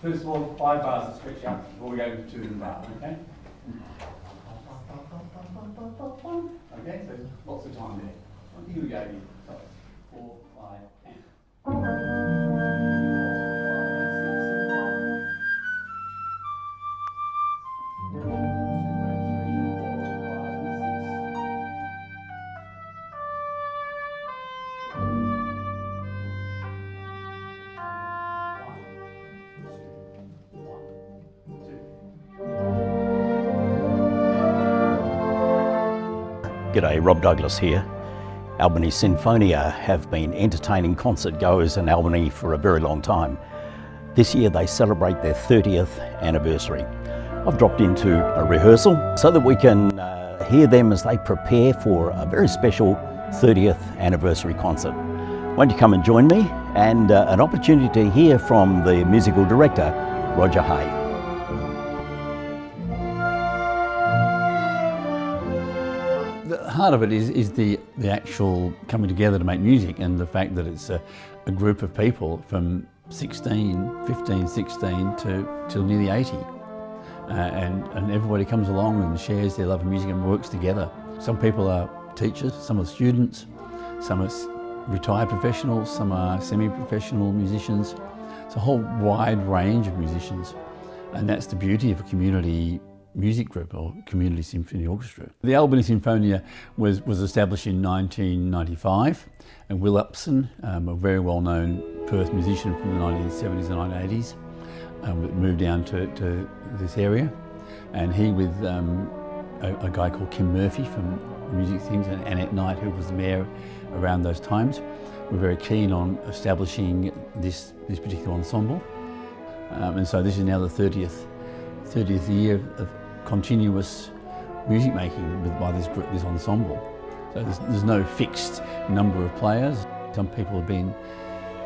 First of all, 5 bars to stretch out before we go to the bar, okay? Okay, so lots of time there. Here we go. So 4, 5, and. G'day, Rob Douglas here. Albany Sinfonia have been entertaining concert goers in Albany for a very long time. This year they celebrate their 30th anniversary. I've dropped into a rehearsal so that we can hear them as they prepare for a very special 30th anniversary concert. Won't you come and join me? And an opportunity to hear from the musical director, Roger Hay. The heart of it is the actual coming together to make music, and the fact that it's a group of people from 15, 16 to nearly 80. And everybody comes along and shares their love of music and works together. Some people are teachers, some are students, some are retired professionals, some are semi-professional musicians. It's a whole wide range of musicians, and that's the beauty of a community music group or community symphony orchestra. The Albany Sinfonia was established in 1995, and Will Upson, a very well-known Perth musician from the 1970s and 1980s, moved down to this area, and he with a guy called Kim Murphy from Music Things and Annette Knight, who was the mayor around those times, were very keen on establishing this particular ensemble. And so this is now the 30th year of continuous music making by this group, this ensemble. So there's no fixed number of players. Some people have been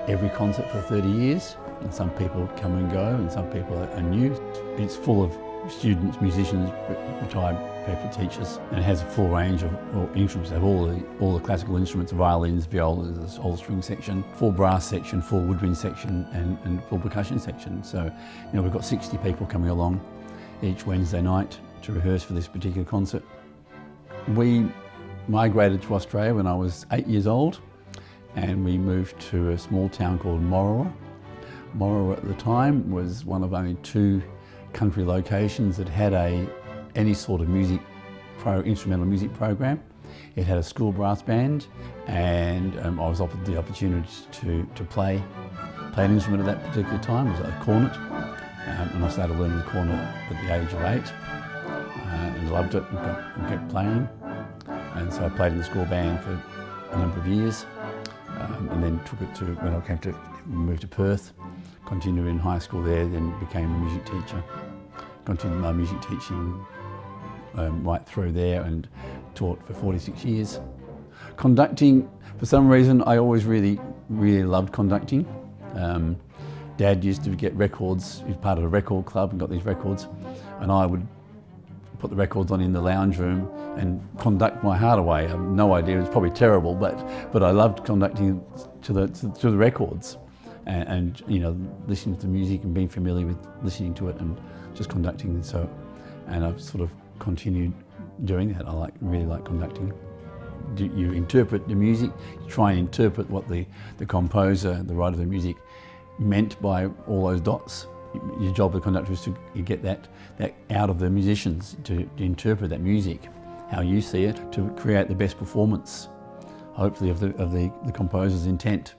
every concert for 30 years, and some people come and go, and some people are new. It's full of students, musicians, retired people, teachers, and it has a full range of instruments. They have all the classical instruments: violins, violas, whole string section, full brass section, full woodwind section, and full percussion section. So, we've got 60 people coming along each Wednesday night to rehearse for this particular concert. We migrated to Australia when I was 8 years old, and we moved to a small town called Morrowa. Morrowa at the time was one of only 2 country locations that had any sort of instrumental music program. It had a school brass band, and I was offered the opportunity to play an instrument at that particular time. It was a cornet, and I started learning the cornet at the age of 8, and loved it and kept playing. And so I played in the school band for a number of years, and then took it to when I moved to Perth, continued in high school there, then became a music teacher. Continued my music teaching right through there and taught for 46 years. Conducting, for some reason, I always really loved conducting. Dad used to get records. He was part of a record club and got these records, and I would put the records on in the lounge room and conduct my heart away. I have no idea, it was probably terrible, but I loved conducting to the records, and listening to the music and being familiar with listening to it and just conducting. And I've sort of continued doing that. I really like conducting. You interpret the music, you try and interpret what the composer, the writer of the music meant by all those dots. Your job as a conductor is to get that out of the musicians, to interpret that music, how you see it, to create the best performance, hopefully of the composer's intent.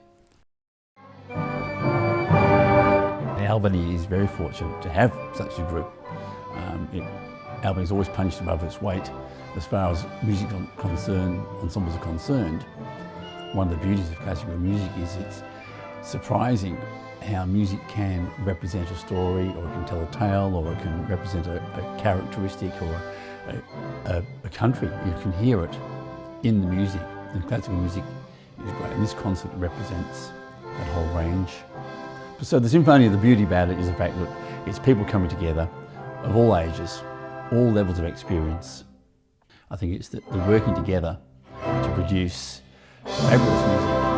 Albany is very fortunate to have such a group. Albany's always punched above its weight as far as music ensembles are concerned. One of the beauties of classical music is it's surprising how music can represent a story, or it can tell a tale, or it can represent a characteristic or a country. You can hear it in the music, and classical music is great. And this concert represents that whole range. So the Sinfonia, the beauty about it is the fact that it's people coming together of all ages, all levels of experience. I think it's the working together to produce fabulous music.